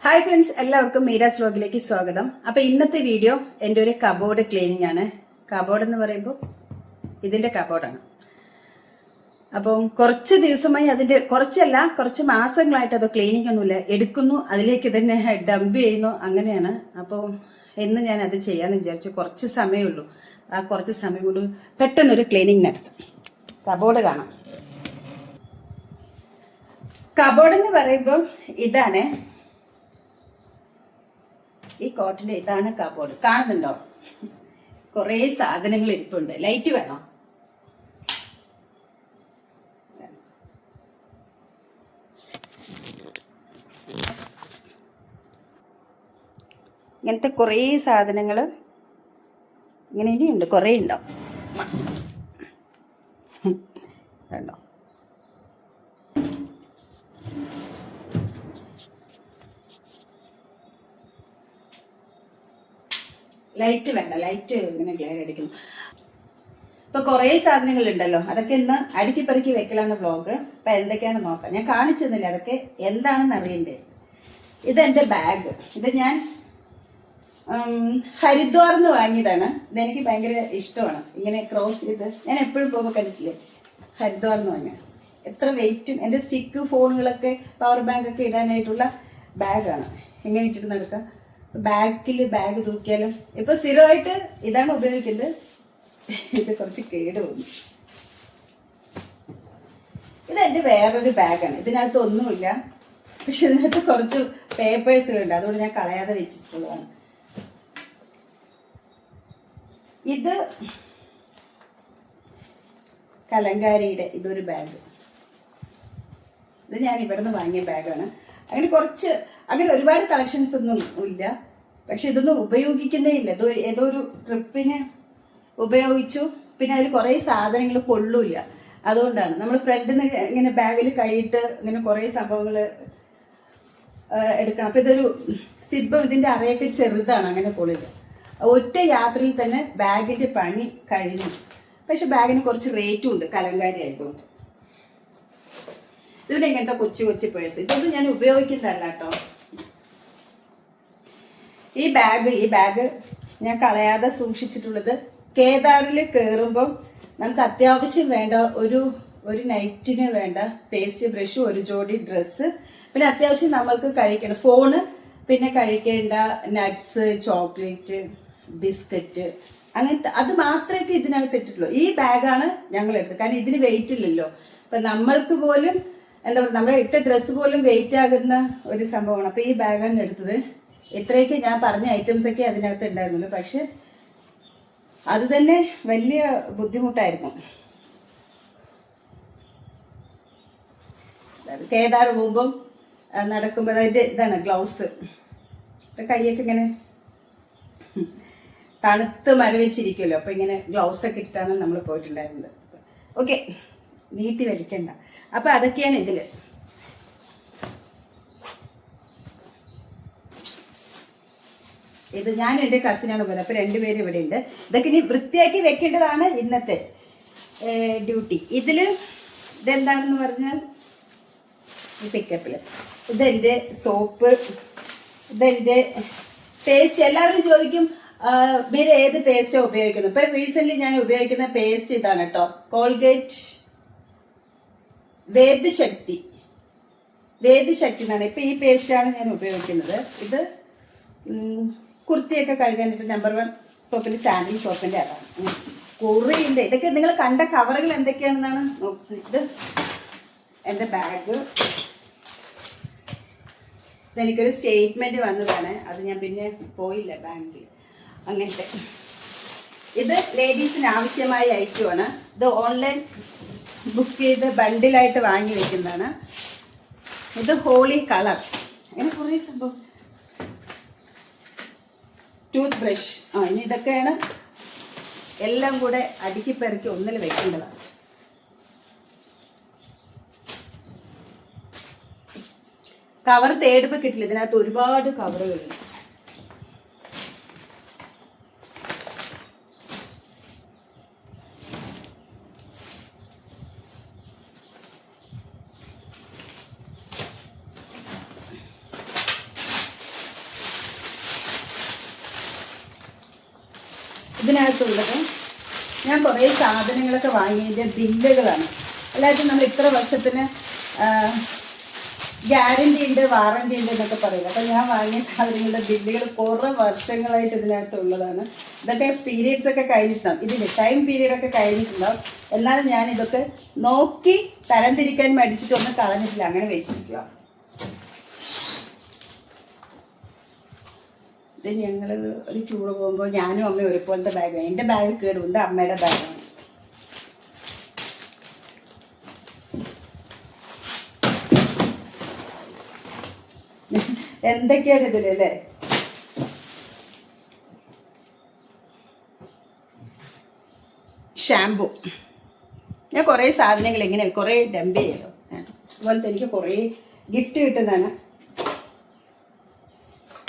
Hi friends, എല്ലാവർക്കും മീരാസ് വ്ലോഗിലേക്ക് സ്വാഗതം. അപ്പോൾ ഇന്നത്തെ വീഡിയോ എൻ്റെ ഒരു കബോർഡ് ക്ലീനിങ് ആണ്. കബോർഡ് എന്ന് പറയുമ്പോൾ ഇതിൻ്റെ കബോർഡാണ്. അപ്പം കുറച്ച് ദിവസമായി കുറച്ച് മാസങ്ങളായിട്ട് അത് ക്ലീനിങ് ഒന്നുമില്ല, എടുക്കുന്നു അതിലേക്ക് തന്നെ ഡംപ് ചെയ്യുന്നു, അങ്ങനെയാണ്. അപ്പോൾ ഇന്ന് ഞാൻ അത് ചെയ്യാമെന്ന് വിചാരിച്ചു. കുറച്ച് സമയമുള്ളൂ, ആ കുറച്ച് സമയം കൊണ്ട് പെട്ടെന്നൊരു ക്ലീനിങ് നടത്തും. കബോർഡ് കാണാം. കബോർഡ് എന്ന് പറയുമ്പോൾ ഇതാണ്, ഈ കോട്ടിന്റെ ഇതാണ് കബോർഡ്. കാണുന്നുണ്ടോ? കുറേ സാധനങ്ങൾ ഇരിപ്പുണ്ട്. ലൈറ്റ് വേണോ? ഇങ്ങനത്തെ കുറേ സാധനങ്ങൾ ഇങ്ങനെ ഇനിയുണ്ട്, കുറേ ഉണ്ടാവും. വേണ്ടോ? ലൈറ്റ് വേണ്ട, ലൈറ്റ് ഇങ്ങനെ ഗ്ലെയർ അടിക്കുന്നു. ഇപ്പൊ കുറേ സാധനങ്ങൾ ഉണ്ടല്ലോ, അതൊക്കെ ഇന്ന് അടുക്കി പെറുക്കി വെക്കലാണ് വ്ളോഗ്. ഇപ്പൊ എന്തൊക്കെയാണ് നോക്കാം. ഞാൻ കാണിച്ചു തന്നില്ല, അതൊക്കെ എന്താണെന്ന് അറിയണ്ടേ. ഇതെന്റെ ബാഗ്. ഇത് ഞാൻ ഹരിദ്വാറിന്ന് വാങ്ങിയതാണ്. ഇതെനിക്ക് ഭയങ്കര ഇഷ്ടമാണ്. ഇങ്ങനെ ക്രോസ് ചെയ്ത് ഞാൻ എപ്പോഴും പോകുമ്പോൾ കണ്ടിട്ടില്ലേ, ഹരിദ്വാറിന്ന് വാങ്ങിയ. എത്ര വെയിറ്റും, എൻ്റെ സ്റ്റിക്ക് ഫോണുകളൊക്കെ പവർ ബാങ്ക് ഒക്കെ ഇടാനായിട്ടുള്ള ബാഗാണ്. എങ്ങനെ ഇട്ടിട്ട് നടക്കാം. ബാഗ് തൂക്കിയാലും ഇപ്പൊ സ്ഥിരമായിട്ട് ഇതാണ് ഉപയോഗിക്കുന്നത്. ഇത് കുറച്ച് കേട് വന്നു. ഇതെന്റെ വേറൊരു ബാഗാണ്. ഇതിനകത്ത് ഒന്നുമില്ല, പക്ഷെ ഇതിനകത്ത് കുറച്ച് പേപ്പേഴ്സുകളുണ്ട്, അതുകൊണ്ട് ഞാൻ കളയാതെ വെച്ചിട്ടുള്ളതാണ്. ഇത് കലങ്കാരിയുടെ ഇതൊരു ബാഗ്. ഇത് ഞാൻ ഇവിടുന്ന് വാങ്ങിയ ബാഗാണ്. അങ്ങനെ ഒരുപാട് കളക്ഷൻസ് ഒന്നും ഇല്ല, പക്ഷെ ഇതൊന്നും ഉപയോഗിക്കുന്നേ ഇല്ല. ഏതോ ഒരു ട്രിപ്പിന് ഉപയോഗിച്ചു, പിന്നെ അതിൽ കുറേ സാധനങ്ങൾ കൊള്ളൂല്ല. അതുകൊണ്ടാണ് നമ്മൾ ഫ്രണ്ടിന്ന് ഇങ്ങനെ ബാഗിൽ കൈയിട്ട് ഇങ്ങനെ കുറേ സംഭവങ്ങൾ എടുക്കണം. അപ്പം ഇതൊരു സിബ്, ഇതിൻ്റെ അറയൊക്കെ ചെറുതാണ്, അങ്ങനെ കൊള്ളില്ല. ഒറ്റ യാത്രയിൽ തന്നെ ബാഗിൻ്റെ പണി കഴിഞ്ഞു. പക്ഷെ ബാഗിന് കുറച്ച് റേറ്റും ഉണ്ട്, കലങ്കാരി ആയതുകൊണ്ട്. ഇതിന് ഇങ്ങനത്തെ കൊച്ചു പേഴ്സ്, ഇതൊന്നും ഞാൻ ഉപയോഗിക്കുന്നതല്ല കേട്ടോ. ഈ ബാഗ് ഞാൻ കളയാതെ സൂക്ഷിച്ചിട്ടുള്ളത്, കേദാറിൽ കയറുമ്പോൾ നമുക്ക് അത്യാവശ്യം വേണ്ട ഒരു നൈറ്റിന് വേണ്ട പേസ്റ്റ് ബ്രഷ്, ഒരു ജോഡി ഡ്രസ്സ്, പിന്നെ അത്യാവശ്യം നമ്മൾക്ക് കഴിക്കണം ഫോണ്, പിന്നെ കഴിക്കേണ്ട നട്ട്സ്, ചോക്ലേറ്റ്, ബിസ്ക്കറ്റ്, അങ്ങനത്തെ അത് മാത്രമേ ഇതിനകത്ത് ഇട്ടിട്ടുള്ളൂ. ഈ ബാഗാണ് ഞങ്ങൾ എടുത്തത്, കാരണം ഇതിന് വെയിറ്റ് ഇല്ലല്ലോ. അപ്പം നമ്മൾക്ക് പോലും എന്താ പറയുക, നമ്മുടെ ഇട്ട ഡ്രസ്സ് പോലും വെയിറ്റ് ആകുന്ന ഒരു സംഭവമാണ്. അപ്പോൾ ഈ ബാഗാണ് എടുത്തത്. ഇത്രയൊക്കെ ഞാൻ പറഞ്ഞ ഐറ്റംസൊക്കെ അതിനകത്ത് ഉണ്ടായിരുന്നുള്ളൂ, പക്ഷെ അത് തന്നെ വലിയ ബുദ്ധിമുട്ടായിരുന്നു. കേദാർ പോകുമ്പം നടക്കുമ്പോൾ അതിൻ്റെ ഇതാണ് ഗ്ലൗസ്. കൈയൊക്കെ ഇങ്ങനെ തണുത്ത് മരവിച്ചിരിക്കുമല്ലോ, അപ്പോൾ ഇങ്ങനെ ഗ്ലൗസൊക്കെ ഇട്ടിട്ടാണ് നമ്മൾ പോയിട്ടുണ്ടായിരുന്നത്. ഓക്കെ, നീട്ടി വലിക്കണ്ട. അപ്പം അതൊക്കെയാണ് ഇതിൽ. ഇത് ഞാനും എൻ്റെ കസിനാണ് പോയത്, അപ്പോൾ രണ്ടുപേരും ഇവിടെ ഉണ്ട്. ഇതൊക്കെ ഇനി വൃത്തിയാക്കി വെക്കേണ്ടതാണ് ഇന്നത്തെ ഡ്യൂട്ടി. ഇതെന്താണെന്ന് പറഞ്ഞാൽ ഈ പിക്കപ്പിൽ ഇതെൻ്റെ സോപ്പ്, ഇതെൻ്റെ പേസ്റ്റ്. എല്ലാവരും ചോദിക്കും മീര ഏത് പേസ്റ്റാണ് ഉപയോഗിക്കുന്നത്. ഇപ്പം റീസെൻ്റ്ലി ഞാൻ ഉപയോഗിക്കുന്ന പേസ്റ്റ് ഇതാണ് കേട്ടോ, കോൾഗേറ്റ് വേദശക്തി എന്നാണ്. ഇപ്പം ഈ പേസ്റ്റാണ് ഞാൻ ഉപയോഗിക്കുന്നത്. ഇത് കുർത്തിയൊക്കെ കഴുകാനായിട്ട് നമ്പർ 1 സോപ്പിൻ്റെ സാൻഡിൽ സോപ്പിൻ്റെ അതാണ്. കുറേയുണ്ട്. ഇതൊക്കെ നിങ്ങൾ കണ്ട കവറുകൾ എന്തൊക്കെയാണെന്നാണ് നോക്കുന്നത്. ഇത് എൻ്റെ ബാഗ്. ഇതെനിക്കൊരു സ്റ്റേറ്റ്മെൻറ്റ് വന്നതാണ്, അത് ഞാൻ പിന്നെ പോയില്ല ബാങ്കിൽ. അങ്ങനത്തെ ഇത് ലേഡീസിന് ആവശ്യമായ ഐറ്റമാണ്. ഇത് ഓൺലൈൻ ബുക്ക് ചെയ്ത് ബണ്ടിലായിട്ട് വാങ്ങി വെക്കുന്നതാണ്. ഇത് ഹോളി കളർ, അങ്ങനെ കുറേ സംഭവം. Tooth brush. ഇനി ഇതൊക്കെയാണ് എല്ലാം കൂടെ അടുക്കി പെറുക്കി ഒന്നിൽ വെക്കേണ്ടതാണ്. കവർ തേടുമ്പോൾ കിട്ടില്ല, ഇതിനകത്ത് ഒരുപാട് കവറുകളുണ്ട്. ഇതിനകത്തുള്ളത് ഞാൻ കുറേ സാധനങ്ങളൊക്കെ വാങ്ങിയതിൻ്റെ ബില്ലുകളാണ്. അല്ലാതെ നമ്മൾ ഇത്ര വർഷത്തിന് ഗ്യാരണ്ടി ഉണ്ട്, വാറണ്ടി ഉണ്ട് എന്നൊക്കെ പറയില്ല. അപ്പം ഞാൻ വാങ്ങിയ സാധനങ്ങളുടെ ബില്ലുകൾ കുറേ വർഷങ്ങളായിട്ട് ഇതിനകത്തുള്ളതാണ്. ഇതൊക്കെ പീരീഡ്സ് ഒക്കെ കഴിഞ്ഞിട്ടുണ്ടാവും, ഇതിന് ടൈം പീരീഡൊക്കെ കഴിഞ്ഞിട്ടുണ്ടാവും. എന്നാലും ഞാൻ ഇതൊക്കെ നോക്കി തരംതിരിക്കാൻ മടിച്ചിട്ടൊന്നും കളഞ്ഞിട്ടില്ല, അങ്ങനെ വെച്ചിരിക്കുക. ഇത് ഞങ്ങൾ ഒരു ടൂർ പോകുമ്പോൾ ഞാനും അമ്മയും ഒരുപോലത്തെ ബാഗ്, എൻ്റെ ബാഗ് കേടും, ഇത് അമ്മയുടെ ബാഗാണ്. എന്തൊക്കെയാണ് ഇതിലല്ലേ? ഷാമ്പു. ഞാൻ കുറേ സാധനങ്ങൾ ഇങ്ങനെ കുറേ ഡംപ് ചെയ്യല്ലോ. അതുപോലത്തെ എനിക്ക് കുറേ ഗിഫ്റ്റ് കിട്ടുന്നതാണ്.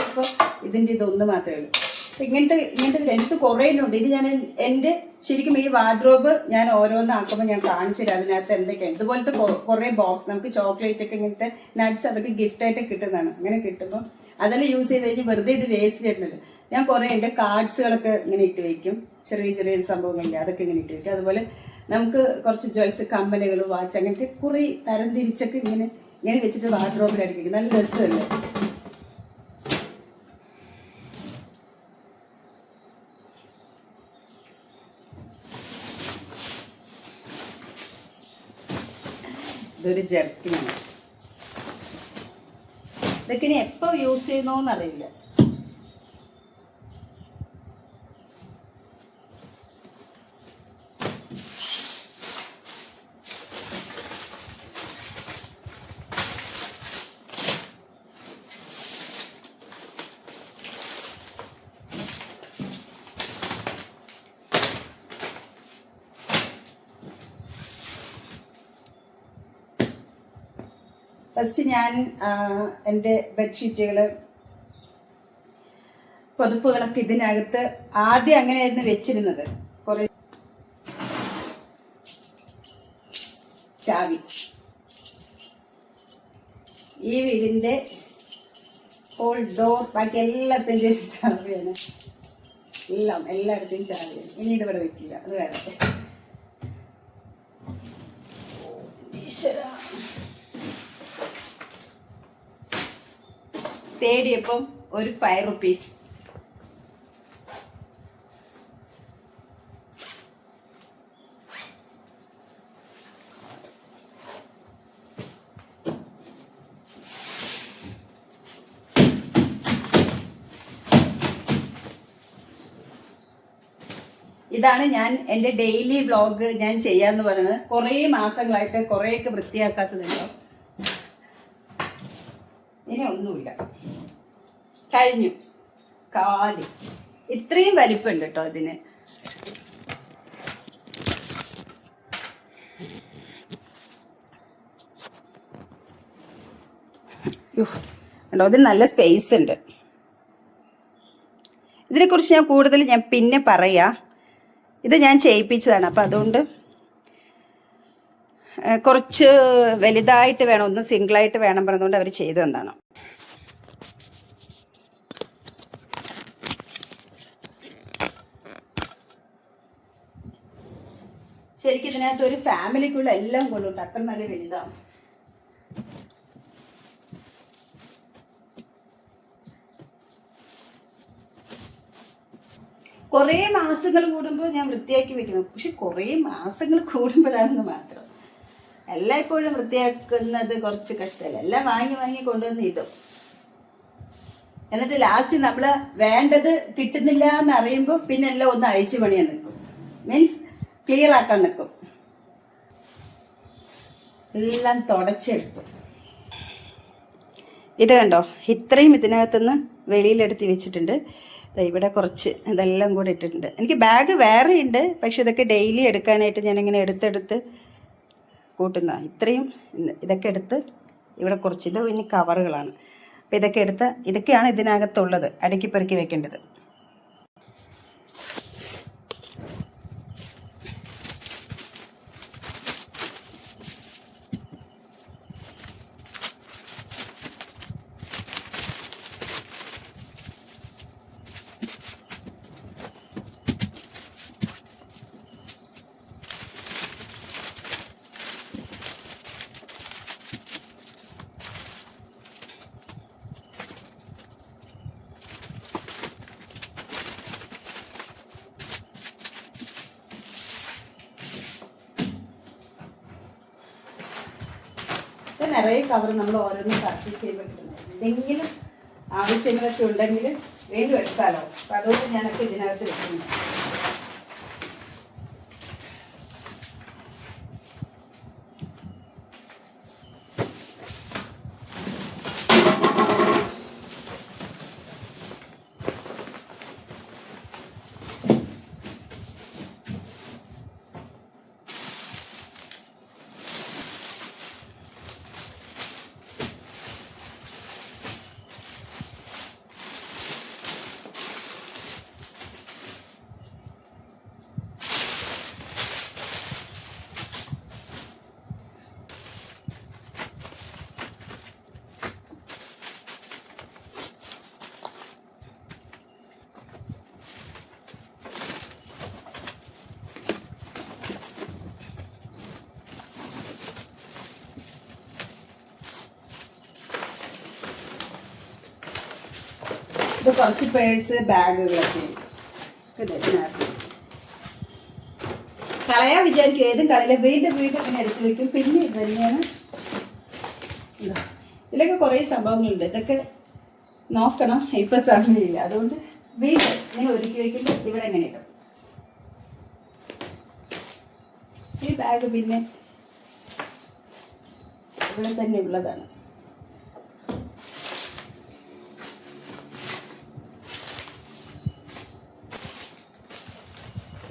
അപ്പോൾ ഇതിൻ്റെ ഇതൊന്ന് മാത്രമേ ഉള്ളൂ. ഇങ്ങനത്തെ എനിക്ക് കുറേ ഉണ്ട്. ഇനി ഞാൻ എൻ്റെ ശരിക്കും ഈ വാർഡ്രോബ് ഞാൻ ഓരോന്നാക്കുമ്പോൾ ഞാൻ കാണിച്ചു തരാം അതിനകത്ത് എന്തൊക്കെയാണ്. ഇതുപോലത്തെ കുറേ ബോക്സ് നമുക്ക് ചോക്ലേറ്റ് ഒക്കെ ഇങ്ങനത്തെ നട്ട്സ് അതൊക്കെ ഗിഫ്റ്റായിട്ട് കിട്ടുന്നതാണ്. അങ്ങനെ കിട്ടുമ്പോൾ അതെല്ലാം യൂസ് ചെയ്ത് കഴിഞ്ഞ് വെറുതെ ഇത് വേസ്റ്റ് ചെയ്യണമല്ലോ. ഞാൻ കുറേ എൻ്റെ കാർഡ്സുകളൊക്കെ ഇങ്ങനെ ഇട്ട് വയ്ക്കും, ചെറിയ ചെറിയ സംഭവങ്ങളില്ല അതൊക്കെ ഇങ്ങനെ ഇട്ട് വയ്ക്കും. അതുപോലെ നമുക്ക് കുറച്ച് ജ്വൽസ്, കമ്മലുകൾ, വാച്ച് അങ്ങനത്തെ കുറേ തരം തിരിച്ചൊക്കെ ഇങ്ങനെ വെച്ചിട്ട് വാർഡ്രോബിൽ അടുപ്പിക്കും. നല്ല രസമല്ലേ? ഇതൊരു ജർക്കിനാണ്. ഇതൊക്കെ ഇനി എപ്പോൾ യൂസ് ചെയ്യുന്നോന്നറിയില്ല. ഫസ്റ്റ് ഞാൻ എൻ്റെ ബെഡ്ഷീറ്റുകൾ, പുതപ്പുകളൊക്കെ ഇതിനകത്ത് ആദ്യം അങ്ങനെയായിരുന്നു വെച്ചിരുന്നത്. കുറേ ചാവി, ഈ വീടിൻ്റെ ഹോൾ ഡോർ ബാക്കി എല്ലാത്തിൻ്റെയും ചാവിയാണ്. എല്ലായിടത്തെയും ചാവിയാണ്. ഇനി ഇതിവിടെ വെക്കില്ല, അത് വേറെ. തേടിയപ്പം ഒരു 5 rupees. ഇതാണ് ഞാൻ എൻ്റെ ഡെയിലി വ്ളോഗ് ഞാൻ ചെയ്യാന്ന് പറയുന്നത്. കുറേ മാസങ്ങളായിട്ട് കുറേയൊക്കെ വൃത്തിയാക്കാത്തതുണ്ടോ. ഇനി ഒന്നുമില്ല, കഴിഞ്ഞു. കാല് ഇത്രയും വലിപ്പമുണ്ട് കേട്ടോ ഇതിന്. ഉണ്ടോ, ഇതിന് നല്ല സ്പേസ് ഉണ്ട്. ഇതിനെക്കുറിച്ച് ഞാൻ പിന്നെ പറയാം. ഇത് ഞാൻ ചെയ്യിപ്പിച്ചതാണ്. അപ്പം അതുകൊണ്ട് കുറച്ച് വലുതായിട്ട് വേണം, ഒന്ന് സിംഗിളായിട്ട് വേണം പറഞ്ഞതുകൊണ്ട് അവർ ചെയ്തു തന്നാണ്. ശരിക്കും ഇതിനകത്ത് ഒരു ഫാമിലിക്കുള്ള എല്ലാം കൊണ്ടുണ്ട്, അത്ര നല്ല വലുതാണ്. കുറേ മാസങ്ങൾ കൂടുമ്പോൾ ഞാൻ വൃത്തിയാക്കി വെക്കുന്നു. പക്ഷെ കുറേ മാസങ്ങൾ കൂടുമ്പോഴാണെന്ന് മാത്രം. എല്ലായ്പ്പോഴും വൃത്തിയാക്കുന്നത് കുറച്ച് കഷ്ടമല്ല. എല്ലാം വാങ്ങി കൊണ്ടുവന്ന് ഇടും. എന്നിട്ട് ലാസ്റ്റ് നമ്മൾ വേണ്ടത് കിട്ടുന്നില്ല എന്നറിയുമ്പോൾ പിന്നെ എല്ലാം ഒന്ന് അഴിച്ചു പണിയാൻ നിൽക്കും, മീൻസ് ക്ലിയർ ആക്കാൻ നിൽക്കും. എല്ലാം തുടച്ചെടുത്തു. ഇത് കണ്ടോ, ഇത്രയും ഇതിനകത്തുനിന്ന് വെളിയിലെടുത്ത് വെച്ചിട്ടുണ്ട്. ഇവിടെ കുറച്ച് ഇതെല്ലാം കൂടെ ഇട്ടിട്ടുണ്ട്. എനിക്ക് ബാഗ് വേറെ ഉണ്ട്, പക്ഷെ ഇതൊക്കെ ഡെയിലി എടുക്കാനായിട്ട് ഞാനിങ്ങനെ എടുത്തെടുത്ത് കൂട്ടുന്ന. ഇത്രയും ഇതൊക്കെ എടുത്ത് ഇവിടെ കുറച്ച്, ഇത് ഇനി കവറുകളാണ്. അപ്പോൾ ഇതൊക്കെയാണ് ഇതിനകത്തുള്ളത്, അടുക്കി പെറുക്കി വെക്കേണ്ടത്. നിറയെ കവർ നമ്മൾ ഓരോന്നും പർച്ചേസ് ചെയ്യുമ്പോൾ കിട്ടുന്നത്. എന്തെങ്കിലും ആവശ്യങ്ങളൊക്കെ ഉണ്ടെങ്കിൽ വീണ്ടും എടുക്കാമല്ലോ. അപ്പം അതുകൊണ്ട് ഞാനൊക്കെ ഇതിനകത്ത് വെക്കുന്നു. ഇത് കുറച്ച് പേഴ്സ് ബാഗുകളൊക്കെ കളയാൻ വിചാരിക്കും. ഏതും കളയില്ല, വീണ്ടും വീണ്ടും ഇങ്ങനെ എടുത്ത് വെക്കും. പിന്നെ ഇത് തന്നെയാണ്. ഇതിലൊക്കെ കുറേ സംഭവങ്ങളുണ്ട്. ഇതൊക്കെ നോക്കണം, ഇപ്പം സമയമില്ല. അതുകൊണ്ട് വീണ്ടും ഇങ്ങനെ ഒരുക്കി വയ്ക്കുമ്പോൾ ഇവിടെ എങ്ങനെ ഇടും. ഈ ബാഗ് പിന്നെ ഇവിടെ തന്നെ ഉള്ളതാണ്.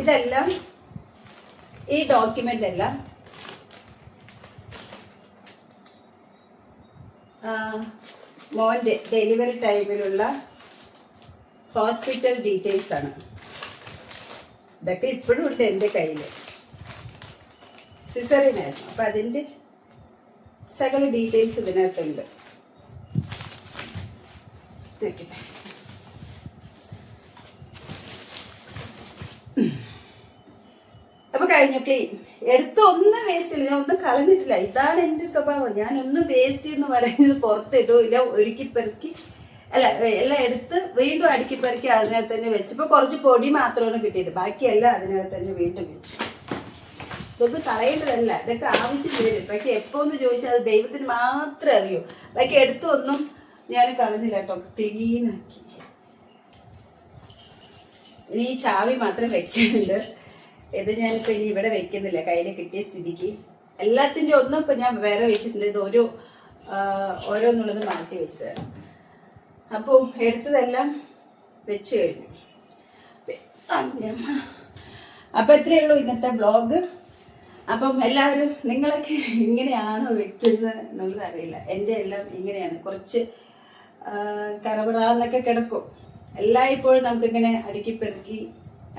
ഇതെല്ലാം ഈ ഡോക്യുമെന്റ് എല്ലാം മോൻ്റെ ഡെലിവറി ടൈമിലുള്ള ഹോസ്പിറ്റൽ ഡീറ്റെയിൽസ് ആണ്. ഇതൊക്കെ ഇപ്പോഴും ഉണ്ട് എൻ്റെ കയ്യിൽ. സിസറിനായിരുന്നു, അപ്പം അതിൻ്റെ സകല ഡീറ്റെയിൽസ് ഇതിനകത്തുണ്ട്. നോക്കട്ടെ. അപ്പൊ കഴിഞ്ഞു ക്ലീൻ. എടുത്ത് ഒന്നും വേസ്റ്റ് ഇല്ല, ഞാൻ ഒന്നും കളഞ്ഞിട്ടില്ല. ഇതാണ് എൻ്റെ സ്വഭാവം. ഞാൻ ഒന്നും വേസ്റ്റ് എന്ന് പറയുന്നത് പുറത്തിടില്ല. ഒരുക്കി പെറുക്കി എല്ലാം എടുത്ത് വീണ്ടും അടുക്കി പെറുക്കി അതിനകത്ത് തന്നെ വെച്ച്. ഇപ്പൊ കുറച്ച് പൊടി മാത്രമാണ് കിട്ടിയത്, ബാക്കിയെല്ലാം അതിനകത്ത് തന്നെ വീണ്ടും വെച്ചു. ഇതൊന്നും കളയേണ്ടതല്ല, ഇതൊക്കെ ആവശ്യം വരും. പക്ഷെ എപ്പോ എന്ന് ചോദിച്ചാൽ അത് ദൈവത്തിന് മാത്രമേ അറിയൂ. ബാക്കി എടുത്തൊന്നും ഞാൻ കളഞ്ഞില്ല കേട്ടോ, ക്ലീനാക്കി. ഇനി ഈ ചാവി മാത്രം വെക്കാനുണ്ട്. ഇത് ഞാനിപ്പോൾ ഇനി ഇവിടെ വെക്കുന്നില്ല, കയ്യിൽ കിട്ടിയ സ്ഥിതിക്ക്. എല്ലാത്തിൻ്റെ ഒന്നും ഇപ്പം ഞാൻ വേറെ വെച്ചിട്ടുണ്ട്. ഇത് ഓരോന്നുള്ളത് മാറ്റി വെച്ചതാണ്. അപ്പോൾ എടുത്തതെല്ലാം വെച്ച് കഴിഞ്ഞു. അപ്പം ഇത്രയേ ഉള്ളൂ ഇന്നത്തെ വ്ളോഗ്. അപ്പം എല്ലാവരും നിങ്ങളൊക്കെ ഇങ്ങനെയാണോ വെക്കുന്നത് എന്നുള്ളത് അറിയില്ല. എൻ്റെ എല്ലാം ഇങ്ങനെയാണ്, കുറച്ച് കറപറാന്നൊക്കെ കിടക്കും. എല്ലായ്പ്പോഴും നമുക്കിങ്ങനെ അടുക്കി പെറുക്കി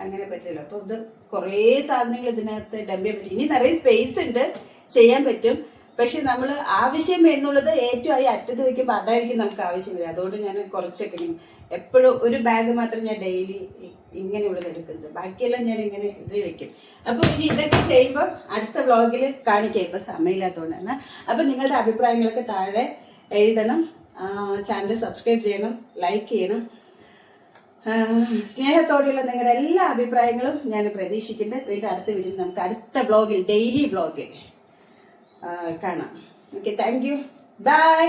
അങ്ങനെ പറ്റില്ല. അപ്പോൾ ഇത് കുറേ സാധനങ്ങൾ ഇതിനകത്ത് ഡംപ് ചെയ്യാൻ പറ്റും. ഇനി നിറയെ സ്പേസ് ഉണ്ട്, ചെയ്യാൻ പറ്റും. പക്ഷെ നമ്മൾ ആവശ്യം എന്നുള്ളത് ഏറ്റവും ആയി അറ്റത്ത് വയ്ക്കുമ്പോൾ അതായിരിക്കും നമുക്ക് ആവശ്യം വരിക. അതുകൊണ്ട് ഞാൻ കുറച്ചൊക്കെ എപ്പോഴും ഒരു ബാഗ് മാത്രം ഞാൻ ഡെയിലി ഇങ്ങനെയുള്ളത് എടുക്കുന്നത്, ബാക്കിയെല്ലാം ഞാൻ ഇങ്ങനെ ഇതിൽ വെക്കും. അപ്പോൾ ഇനി ഇതൊക്കെ ചെയ്യുമ്പോൾ അടുത്ത വ്ളോഗിൽ കാണിക്കാം. ഇപ്പം സമയമില്ലാത്തതുകൊണ്ടാണ്. അപ്പം നിങ്ങളുടെ അഭിപ്രായങ്ങളൊക്കെ താഴെ എഴുതണം. ചാനൽ സബ്സ്ക്രൈബ് ചെയ്യണം, ലൈക്ക് ചെയ്യണം. സ്നേഹത്തോടെയുള്ള നിങ്ങളുടെ എല്ലാ അഭിപ്രായങ്ങളും ഞാൻ പ്രതീക്ഷിക്കുന്നുണ്ട്. വീണ്ടും അടുത്ത വീഡിയോ നമുക്ക് അടുത്ത വ്ളോഗിൽ, ഡെയിലി വ്ളോഗിൽ കാണാം. Okay, thank you, by.